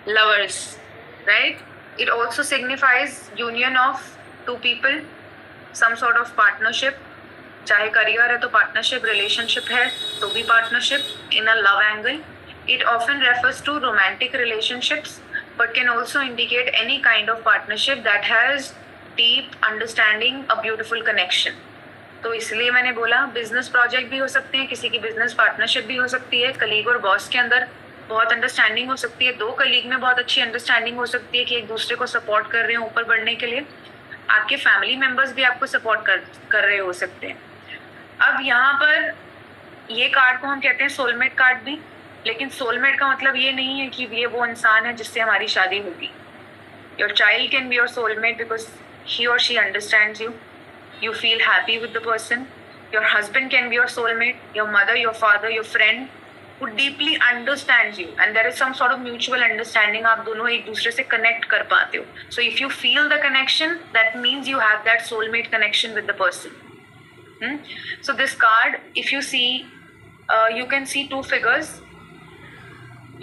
lovers, right? It also signifies union of two people, some sort of partnership. चाहे career है तो partnership, relationship है तो भी partnership in a love angle. It often refers to romantic relationships but can also indicate any kind of partnership that has deep understanding, a beautiful connection. तो इसलिए मैंने बोला बिजनेस प्रोजेक्ट भी हो सकते हैं, किसी की बिजनेस पार्टनरशिप भी हो सकती है, कलीग और बॉस के अंदर बहुत अंडरस्टैंडिंग हो सकती है, दो कलीग में बहुत अच्छी अंडरस्टैंडिंग हो सकती है कि एक दूसरे को सपोर्ट कर रहे हैं ऊपर बढ़ने के लिए. आपके फैमिली मेंबर्स भी आपको सपोर्ट कर रहे हो सकते हैं. अब यहाँ पर ये कार्ड को हम कहते हैं सोलमेट कार्ड भी, लेकिन सोलमेट का मतलब ये नहीं है कि ये वो इंसान है जिससे हमारी शादी होगी. Your child can be your soulmate because he और she understands you. You feel happy with the person. Your husband can be your soulmate, your mother, your father, your friend who deeply understands you and there is some sort of mutual understanding. आप दोनों एक दूसरे से connect कर पाते हो. So if you feel the connection, that means you have that soulmate connection with the person. So this card, if you see, you can see two figures.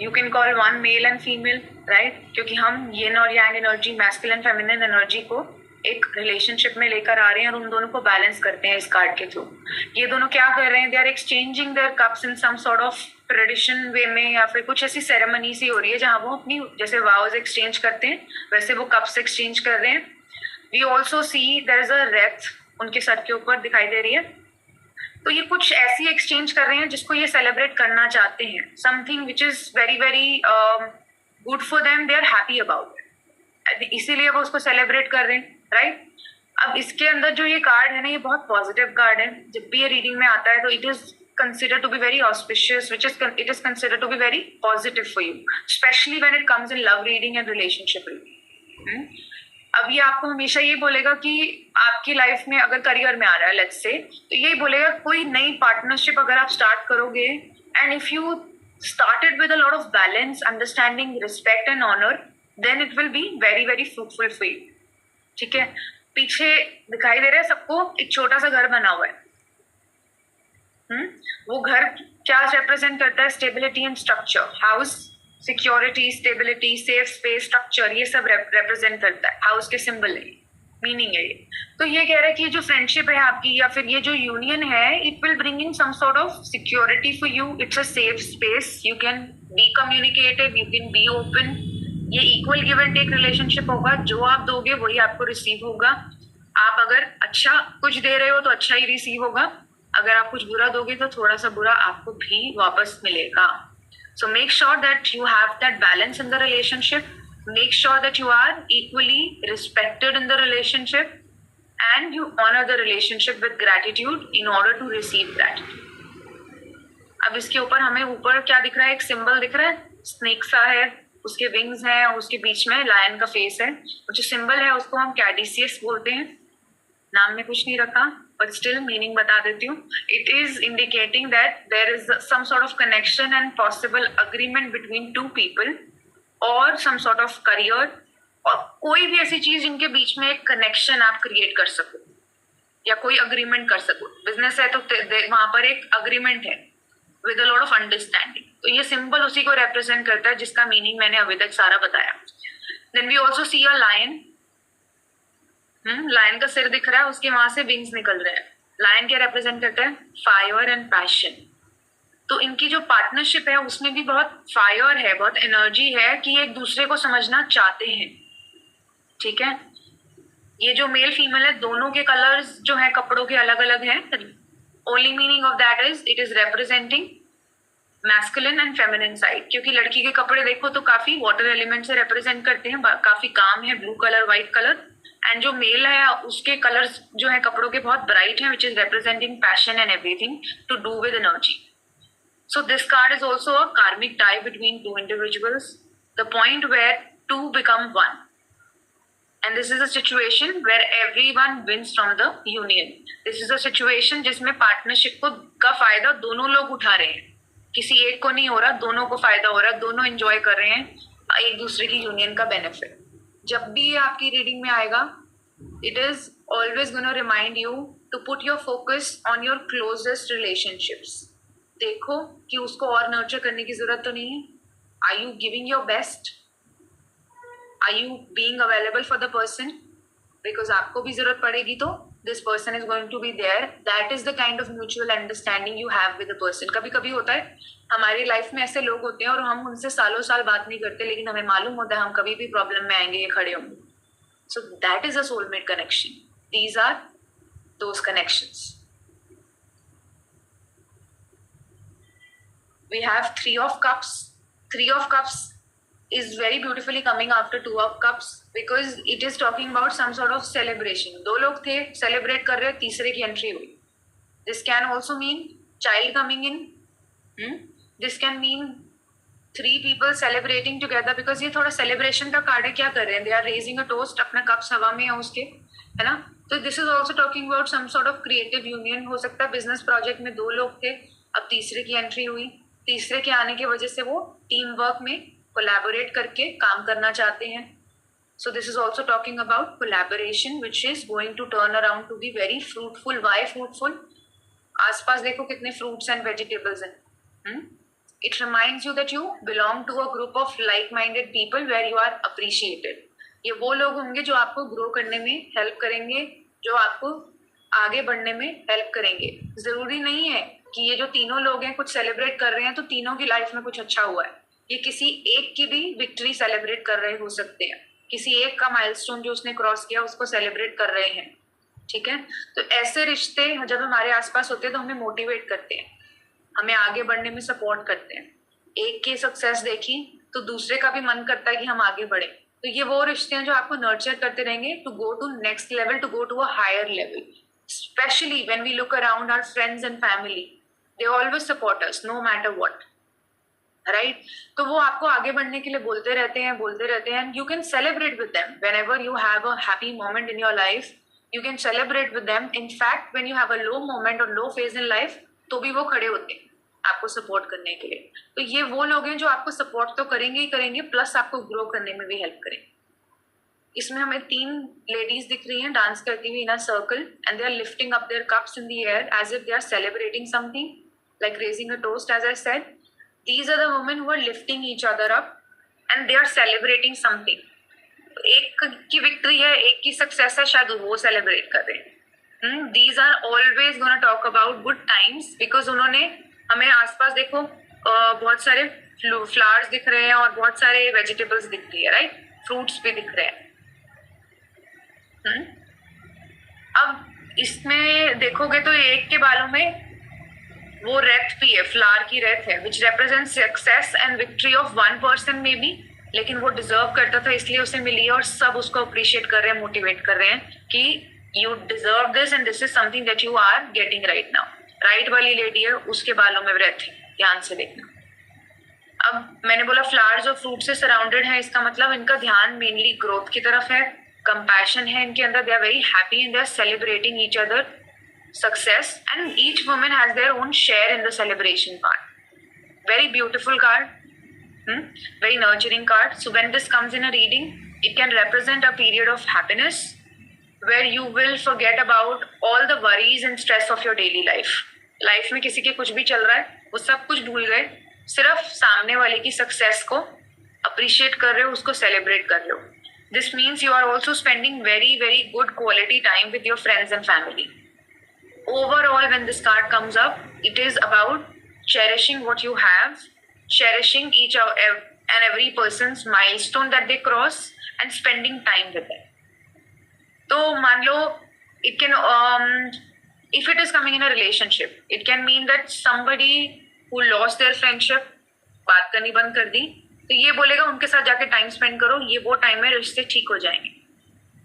You can call one male and female, right? क्योंकि हम yin और yang energy, masculine, feminine energy को एक relationship में लेकर आ रहे हैं और उन दोनों को बैलेंस करते हैं इस कार्ड के थ्रू. ये दोनों क्या कर रहे हैं? They are exchanging their cups in some sort of tradition way में, या फिर कुछ ऐसी सेरेमनी सी हो रही है जहाँ वो अपनी जैसे वाउज एक्सचेंज करते हैं वैसे वो कप्स एक्सचेंज कर रहे हैं. We also see there is a wreath उनके सर के ऊपर दिखाई दे रही है. तो ये कुछ ऐसी एक्सचेंज कर रहे हैं जिसको ये सेलिब्रेट करना चाहते हैं. Something which is very very good for them, they are happy about it, इसीलिए वो उसको सेलिब्रेट कर रहे हैं, राइट? अब इसके अंदर जो ये कार्ड है ना, ये बहुत पॉजिटिव कार्ड है. जब भी ये रीडिंग में आता है तो it is considered to be very auspicious, which is it is considered to be very positive for you, especially when it comes in love reading and relationship reading. अब ये आपको हमेशा ये बोलेगा कि आपकी लाइफ में अगर करियर में आ रहा है लेट्स से, तो ये बोलेगा कोई नई पार्टनरशिप अगर आप स्टार्ट करोगे and if you started with a lot of balance, understanding, respect and honor, then it will be very very fruitful for you. ठीक है? पीछे दिखाई दे रहा है सबको एक छोटा सा घर बना हुआ है. वो घर क्या रिप्रेजेंट करता है? Stability and structure. House security, stability, safe space, structure, ये सब रिप्रेजेंट करता है. हाउस के सिंबल है, मीनिंग है ये. तो ये कह रहा है कि जो फ्रेंडशिप है आपकी या फिर ये जो यूनियन है, it will bring in some sort of security for you. It's a safe space. You can be communicative, you can be open. ये equal give and take relationship होगा. जो आप दोगे वही आपको रिसीव होगा. आप अगर अच्छा कुछ दे रहे हो तो अच्छा ही रिसीव होगा. अगर आप कुछ बुरा दोगे तो थोड़ा सा बुरा आपको भी वापस मिलेगा. So make sure that you have that balance in the relationship. Make sure that you are equally respected in the relationship and you honour the relationship with gratitude in order to receive that. अब इसके ऊपर हमें ऊपर क्या दिख रहा है? एक सिंबल दिख रहा है, स्नेक सा है, उसके विंग्स हैं और उसके बीच में लायन का फेस है. जो सिंबल है उसको हम कैडिसियस बोलते हैं. नाम में कुछ नहीं रखा बट स्टिल मीनिंग बता देती हूँ. It is indicating that there is some sort of connection and possible agreement between two people और सम सॉर्ट ऑफ करियर और कोई भी ऐसी चीज जिनके बीच में एक कनेक्शन आप क्रिएट कर सको या कोई अग्रीमेंट कर सको. बिजनेस है तो वहां पर एक अग्रीमेंट है with a lot of understanding. तो ये सिंबल उसी को represent करता है जिसका मीनिंग मैंने अभी तक सारा बताया. Then we also see a lion. Lion का सिर दिख रहा है, उसके वहां से विंग्स निकल रहे हैं. लायन क्या represent करता है? Fire and passion. तो इनकी जो पार्टनरशिप है उसमें भी बहुत फायर है, बहुत एनर्जी है कि एक दूसरे को समझना चाहते हैं. ठीक है? ये जो मेल फीमेल है दोनों के कलर्स जो है कपड़ों के अलग अलग हैं. Only meaning of that is it is representing masculine and feminine side. क्योंकि लड़की के कपड़े देखो तो काफी वाटर एलिमेंट से represent करते हैं, काफी काम है, blue colour, white colour. And जो मेल है उसके कलर्स जो है कपड़ों के बहुत ब्राइट हैं, which is representing passion and everything to do with energy. So this card is also a karmic tie between two individuals, the point where two become one. And this is a situation where everyone wins from the union. This is a situation जिसमें partnership को का फायदा दोनों लोग उठा रहे हैं. किसी एक को नहीं हो रहा, दोनों को फायदा हो रहा, दोनों एंजॉय कर रहे हैं एक दूसरे की यूनियन का बेनिफिट. जब भी ये आपकी रीडिंग में आएगा, it is always going to remind you to put your focus on your closest relationships. देखो कि उसको और नर्चर करने की जरूरत तो नहीं है. Are you giving your best? Are you being available for the person? Because आपको भी जरूरत पड़ेगी तो this person is going to be there. That is the kind of mutual understanding you have with the person. कभी कभी होता है हमारी लाइफ में ऐसे लोग होते हैं और हम उनसे सालों साल बात नहीं करते, लेकिन हमें मालूम होता है हम कभी भी प्रॉब्लम में आएंगे ये खड़े होंगे. So that is a soulmate connection. These are those connections. We have Three of Cups. Three of Cups is very beautifully coming after Two of Cups because it is talking about some sort of celebration. दो लोग थे, celebrate कर रहे, तीसरे की entry हुई. This can also mean child coming in. This can mean three people celebrating together because ये थोड़ा celebration का कार्ड है. क्या कर रहे हैं? They are raising a toast. अपना cups हवा में है उसके, है ना? तो this is also talking about some sort of creative union. हो सकता है business project में दो लोग थे, अब तीसरे की entry हुई. तीसरे के आने की वजह से वो टीम वर्क में कोलैबोरेट करके काम करना चाहते हैं. So this is also talking about collaboration which is going to turn around to be very fruitful. Why fruitful? आसपास देखो कितने fruits and vegetables हैं. It reminds you that you belong to a group of like-minded people where you are appreciated. ये वो लोग होंगे जो आपको ग्रो करने में हेल्प करेंगे, जो आपको आगे बढ़ने में हेल्प करेंगे. जरूरी नहीं है कि ये जो तीनों लोग हैं कुछ सेलिब्रेट कर रहे हैं तो तीनों की लाइफ में कुछ अच्छा हुआ है. ये किसी एक की भी विक्ट्री सेलिब्रेट कर रहे हो सकते हैं, किसी एक का माइलस्टोन जो उसने क्रॉस किया उसको सेलिब्रेट कर रहे हैं. ठीक है, तो ऐसे रिश्ते जब हमारे आसपास होते हैं तो हमें मोटिवेट करते हैं, हमें आगे बढ़ने में सपोर्ट करते हैं. एक की सक्सेस देखी तो दूसरे का भी मन करता है कि हम आगे बढ़े. तो ये वो रिश्ते हैं जो आपको नर्चर करते रहेंगे to go to next level, to go to a higher level. Especially when we look around our friends and family, they always support us no matter what, right? तो वो आपको आगे बढ़ने के लिए बोलते रहते हैं. You can celebrate with them whenever you have a happy moment in your life. You can celebrate with them. In fact, when you have a low moment or low phase in life, तो भी वो खड़े होते हैं आपको support करने के लिए. तो ये वो लोग हैं जो आपको सपोर्ट तो करेंगे ही करेंगे, प्लस आपको ग्रो करने में भी हेल्प करेंगे. इसमें हमें तीन लेडीज दिख रही हैं डांस करती हुई in a circle and they are lifting up their cups in the air as if they are celebrating something like raising a toast. As I said, these are the women who are lifting each other up and they are celebrating something. एक की victory है, एक की success है, शायद वो celebrate कर रहे हैं. These are always gonna talk about good times because उन्होंने हमें आसपास देखो बहुत सारे फ्लावर्स दिख रहे हैं और बहुत सारे वेजिटेबल्स दिख रही है, राइट? फ्रूट्स भी दिख रहे हैं. अब इसमें देखोगे तो एक के बालों में वो रेत भी है, फ्लावर की रेत है, which represent success and victory of one person may be. लेकिन वो डिजर्व करता था इसलिए उसे मिली है और सब उसको अप्रिशिएट कर रहे हैं, मोटिवेट कर रहे हैं कि you deserve this and this is something that you are getting right now. Right वाली लेडी है, उसके बालों में रेत है, ध्यान से देखना. अब मैंने बोला फ्लावर्स और फ्रूट से सराउंडेड है, इसका मतलब इनका ध्यान मेनली ग्रोथ की तरफ है, कंपैशन है इनके अंदर. They are very happy and they are celebrating each other success and each woman has their own share in the celebration part. Very beautiful card, very nurturing card. So when this comes in a reading, it can represent a period of happiness where you will forget about all the worries and stress of your daily life. Life में किसी के कुछ भी चल रहा है वो सब कुछ भूल गए, सिर्फ सामने वाले की सक्सेस को अप्रिशिएट कर रहे हो, उसको सेलिब्रेट कर रहे हो. This means you are also spending very very good quality time with your friends and family. Overall, when this card comes up, it is about cherishing what you have, cherishing each and every person's milestone that they cross, and spending time with them. तो मान लो, it can, if it is coming in a relationship, it can mean that somebody who lost their friendship, बात करनी बंद कर दी, तो ये बोलेगा उनके साथ जाके टाइम स्पेंड करो, ये वो टाइम में रिश्ते ठीक हो जाएंगे.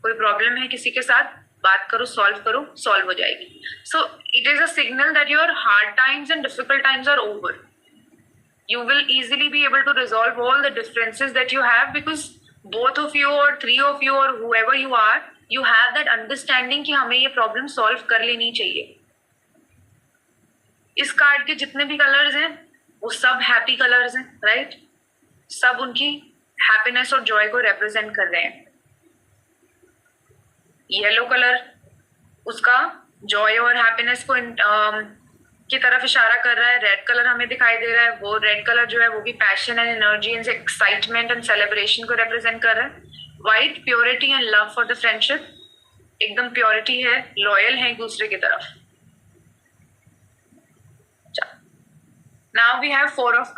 कोई प्रॉब्लम है किसी के साथ, बात करो, सॉल्व हो जाएगी. So it is a signal that your hard times and difficult times are over. You will easily be able to resolve all the differences that you have because both of you or three of you or whoever you are, you have that understanding कि हमें ये problem solve कर लेनी चाहिए. इस card के जितने भी कलर्स हैं वो सब हैप्पी कलर्स हैं, राइट? सब उनकी हैप्पीनेस और जॉय को रिप्रेजेंट कर रहे हैं. येलो कलर उसका जॉय और हैप्पीनेस को की तरफ इशारा कर रहा है. रेड कलर हमें दिखाई दे रहा है, वो रेड कलर जो है वो भी passion and energy and excitement and celebration को रिप्रेजेंट कर रहा है. White purity and love for the friendship, एकदम प्योरिटी है, लॉयल है एक दूसरे की तरफ. Now we have 4 of